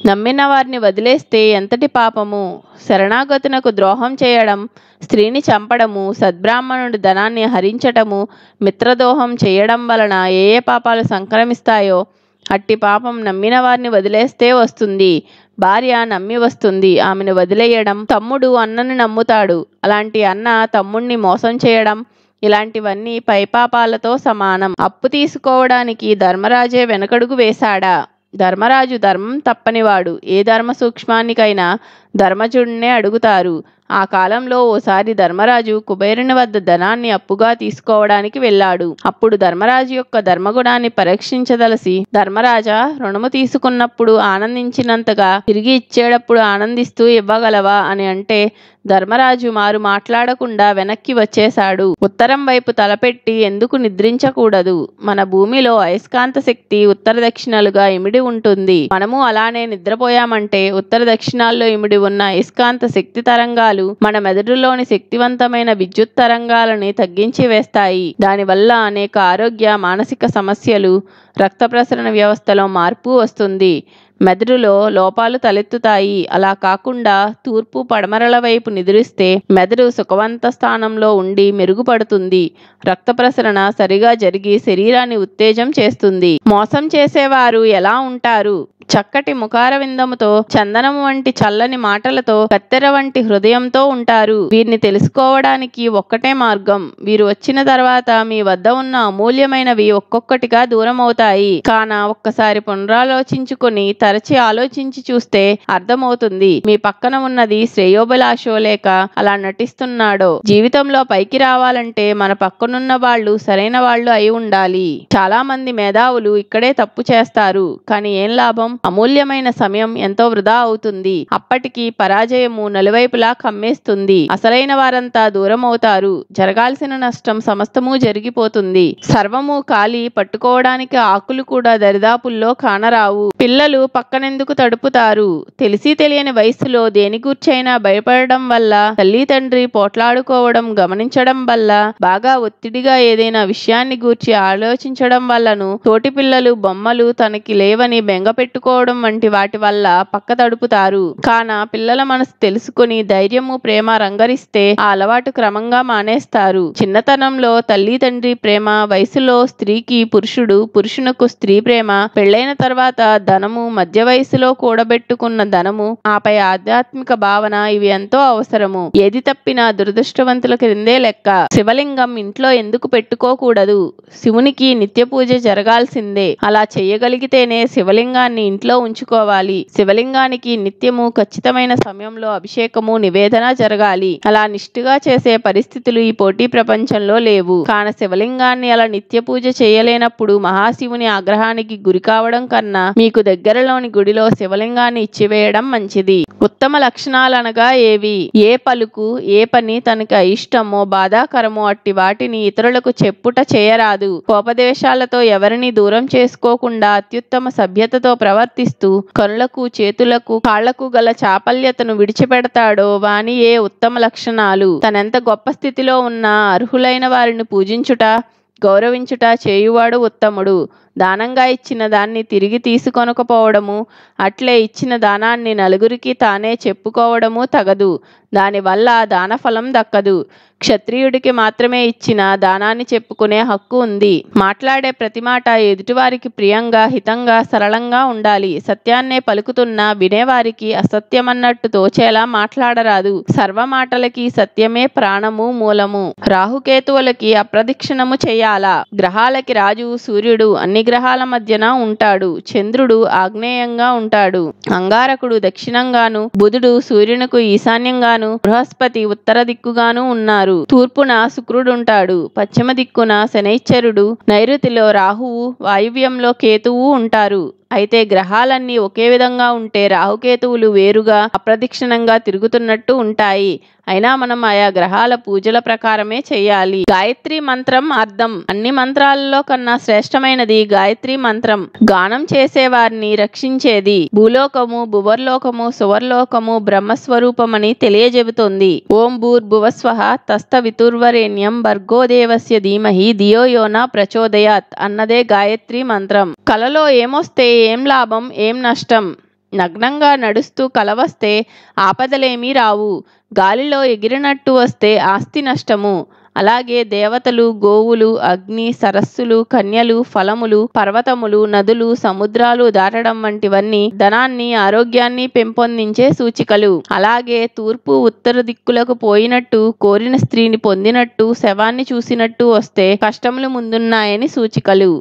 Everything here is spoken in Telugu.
నమ్మిన వారిని వదిలేస్తే ఎంతటి పాపము! శరణాగతునకు ద్రోహం చేయడం, స్త్రీని చంపడము, సద్బ్రాహ్మణుడి ధనాన్ని హరించటము, మిత్రదోహం చేయడం వలన ఏ ఏ పాపాలు సంక్రమిస్తాయో అట్టి పాపం నమ్మిన వారిని వదిలేస్తే వస్తుంది. భార్య నమ్మి వస్తుంది, ఆమెను వదిలేయడం. తమ్ముడు అన్నని నమ్ముతాడు, అలాంటి అన్న తమ్ముణ్ణి మోసం చేయడం, ఇలాంటివన్నీ పైపాపాలతో సమానం. అప్పు తీసుకోవడానికి ధర్మరాజే వెనకడుగు వేశాడా? ధర్మరాజు ధర్మం తప్పనివాడు. ఏ ధర్మ సూక్ష్మానికైనా ధర్మజుడినే అడుగుతారు. ఆ కాలంలో ఓసారి ధర్మరాజు కుబేరుని వద్ద ధనాన్ని అప్పుగా తీసుకోవడానికి వెళ్ళాడు. అప్పుడు ధర్మరాజు యొక్క ధర్మగుణాన్ని పరీక్షించదలసి, ధర్మరాజా, రుణము తీసుకున్నప్పుడు ఆనందించినంతగా తిరిగి ఇచ్చేటప్పుడు ఆనందిస్తూ ఇవ్వగలవా అని అంటే ధర్మరాజు మారు మాట్లాడకుండా వెనక్కి వచ్చేశాడు. ఉత్తరం వైపు తలపెట్టి ఎందుకు నిద్రించకూడదు? మన భూమిలో అయస్కాంత శక్తి ఉత్తర దక్షిణాలుగా ఇమిడి ఉంటుంది. మనము అలానే నిద్రపోయామంటే ఉత్తర దక్షిణాల్లో ఇమిడి ఉన్న అయస్కాంత శక్తి తరంగాలు మన మెదడులోని శక్తివంతమైన విద్యుత్ తరంగాలని తగ్గించి వేస్తాయి. దానివల్ల అనేక ఆరోగ్య, మానసిక సమస్యలు, రక్త ప్రసరణ వ్యవస్థలో మార్పు వస్తుంది. మెదడులో లోపాలు తలెత్తుతాయి. అలా కాకుండా తూర్పు పడమరల వైపు నిద్రిస్తే మెదడు సుఖవంత స్థానంలో ఉండి మెరుగుపడుతుంది. రక్త ప్రసరణ సరిగా జరిగి శరీరాన్ని ఉత్తేజం చేస్తుంది. మోసం చేసేవారు ఎలా ఉంటారు? చక్కటి ముఖార విందముతో, చందనము వంటి చల్లని మాటలతో, కత్తెర వంటి హృదయంతో ఉంటారు. వీరిని తెలుసుకోవడానికి ఒక్కటే మార్గం. వీరు వచ్చిన తర్వాత మీ వద్ద ఉన్న అమూల్యమైనవి ఒక్కొక్కటిగా దూరం అవుతాయి. కాన ఒక్కసారి పునరాలోచించుకొని తరచి ఆలోచించి చూస్తే అర్థమవుతుంది మీ పక్కన ఉన్నది శ్రేయోభిలాషో లేక అలా నటిస్తున్నాడో. జీవితంలో పైకి రావాలంటే మన పక్కనున్న వాళ్ళు సరైన వాళ్ళు అయి ఉండాలి. చాలా మంది మేధావులు ఇక్కడే తప్పు చేస్తారు. కానీ ఏం లాభం? అమూల్యమైన సమయం ఎంతో వృధా అవుతుంది. అప్పటికి పరాజయము నలువైపులా కమ్మేస్తుంది. అసలైన వారంతా దూరం అవుతారు. జరగాల్సిన నష్టం సమస్తము జరిగిపోతుంది. సర్వము కాలి పట్టుకోవడానికి ఆకులు కూడా దరిదాపుల్లో కానరావు. పిల్లలు పక్కనెందుకు తడుపుతారు? తెలిసి తెలియని వయసులో దేని గూర్చైనా భయపడడం వల్ల, తల్లి తండ్రి పోట్లాడుకోవడం గమనించడం వల్ల, బాగా ఒత్తిడిగా ఏదైనా విషయాన్ని గూర్చి ఆలోచించడం వల్లను, తోటి పిల్లలు బొమ్మలు తనకి లేవని బెంగ పెట్టుకోవడం వంటి వాటి వల్ల పక్క తడుపుతారు. కాన పిల్లల మనసు తెలుసుకుని ధైర్యము, ప్రేమ రంగరిస్తే ఆ అలవాటు క్రమంగా మానేస్తారు. చిన్నతనంలో తల్లి తండ్రి ప్రేమ, వయసులో స్త్రీకి పురుషుడు, పురుషునకు స్త్రీ ప్రేమ, పెళ్లైన తర్వాత ధనము, మధ్య వయసులో కూడబెట్టుకున్న ధనము, ఆపై ఆధ్యాత్మిక భావన, ఇవి ఎంతో అవసరము. ఏది తప్పినా దురదృష్టవంతుల క్రిందే లెక్క. శివలింగం ఇంట్లో ఎందుకు పెట్టుకోకూడదు? శివునికి నిత్య పూజ జరగాల్సిందే. అలా చెయ్యగలిగితేనే శివలింగాన్ని ఇంట్లో ఉంచుకోవాలి. శివలింగానికి నిత్యము ఖచ్చితమైన సమయంలో అభిషేకము, నివేదన జరగాలి. అలా నిష్ఠగా చేసే పరిస్థితులు ఈ పోటీ ప్రపంచంలో లేవు. కాన శివలింగాన్ని అలా నిత్య పూజ చేయలేనప్పుడు మహాశివుని ఆగ్రహానికి గురి కావడం కన్నా మీకు దగ్గరలోని గుడిలో శివలింగాన్ని ఇచ్చివేయడం మంచిది. ఉత్తమ లక్షణాలనగా ఏవి? ఏ పలుకు, ఏ పని తనకు అయిష్టమో బాధాకరమో అట్టి వాటిని ఇతరులకు చెప్పుట చేయరాదు. కోపదేశాలతో ఎవరిని దూరం చేసుకోకుండా అత్యుత్తమ సభ్యతతో ప్రవర్తిస్తూ కనులకు, చేతులకు, కాళ్లకు గల చాపల్యతను విడిచిపెడతాడో వానియే ఉత్తమ లక్షణాలు. తనెంత గొప్ప స్థితిలో ఉన్నా అర్హులైన వారిని పూజించుట, గౌరవించుట చేయువాడు ఉత్తముడు. దానంగా ఇచ్చిన దాన్ని తిరిగి తీసుకొనకపోవడము, అట్లే ఇచ్చిన దానాన్ని నలుగురికి తానే చెప్పుకోవడము తగదు. దానివల్ల దానఫలం దక్కదు. క్షత్రియుడికి మాత్రమే ఇచ్చిన దానాన్ని చెప్పుకునే హక్కు ఉంది. మాట్లాడే ప్రతి మాట ఎదుటివారికి ప్రియంగా, హితంగా, సరళంగా ఉండాలి. సత్యాన్నే పలుకుతున్నా వినేవారికి అసత్యమన్నట్టు తోచేలా మాట్లాడరాదు. సర్వ మాటలకి సత్యమే ప్రాణము, మూలము. రాహుకేతువులకి అప్రదక్షిణము చెయ్యాలా? గ్రహాలకి రాజు సూర్యుడు అన్ని గ్రహాల మధ్యన ఉంటాడు. చంద్రుడు ఆగ్నేయంగా ఉంటాడు. అంగారకుడు దక్షిణంగాను, బుధుడు సూర్యునకు ఈశాన్యంగాను, బృహస్పతి ఉత్తర దిక్కుగాను ఉన్నారు. తూర్పున శుక్రుడుంటాడు. పశ్చిమ దిక్కున శనైశ్చరుడు, నైరుతిలో రాహువు, వాయువ్యంలో కేతువు ఉంటారు. అయితే గ్రహాలన్నీ ఒకే విధంగా ఉంటే రాహుకేతువులు వేరుగా అప్రదక్షిణంగా తిరుగుతున్నట్టు ఉంటాయి. అయినా మనం ఆయా గ్రహాల పూజల ప్రకారమే చెయ్యాలి. గాయత్రి మంత్రం అర్థం. అన్ని మంత్రాలలో కన్నా శ్రేష్టమైనది గాయత్రి మంత్రం. గానం చేసేవారిని రక్షించేది. భూలోకము, భువర్లోకము, సువర్లోకము బ్రహ్మస్వరూపమని తెలియజెబుతోంది. ఓం భూర్భువస్వః తస్తవితుర్వరేణ్యం భర్గో దేవస్య ధీమహి ధియో యో న ప్రచోదయాత్ అన్నదే గాయత్రి మంత్రం. కలలో ఏమొస్తే ఏం లాభం, ఏం నష్టం? నగ్నంగా నడుస్తూ కలవస్తే ఆపదలేమీ రావు. గాలిలో ఎగిరినట్టు వస్తే ఆస్తి నష్టము. అలాగే దేవతలు, గోవులు, అగ్ని, సరస్సులు, కన్యలు, ఫలములు, పర్వతములు, నదులు, సముద్రాలు దాటడం వంటివన్నీ ధనాన్ని, ఆరోగ్యాన్ని పెంపొందించే సూచికలు. అలాగే తూర్పు, ఉత్తర దిక్కులకు పోయినట్టు, కోరిన స్త్రీని పొందినట్టు, శవాన్ని చూసినట్టు వస్తే కష్టములు ముందున్నాయని సూచికలు.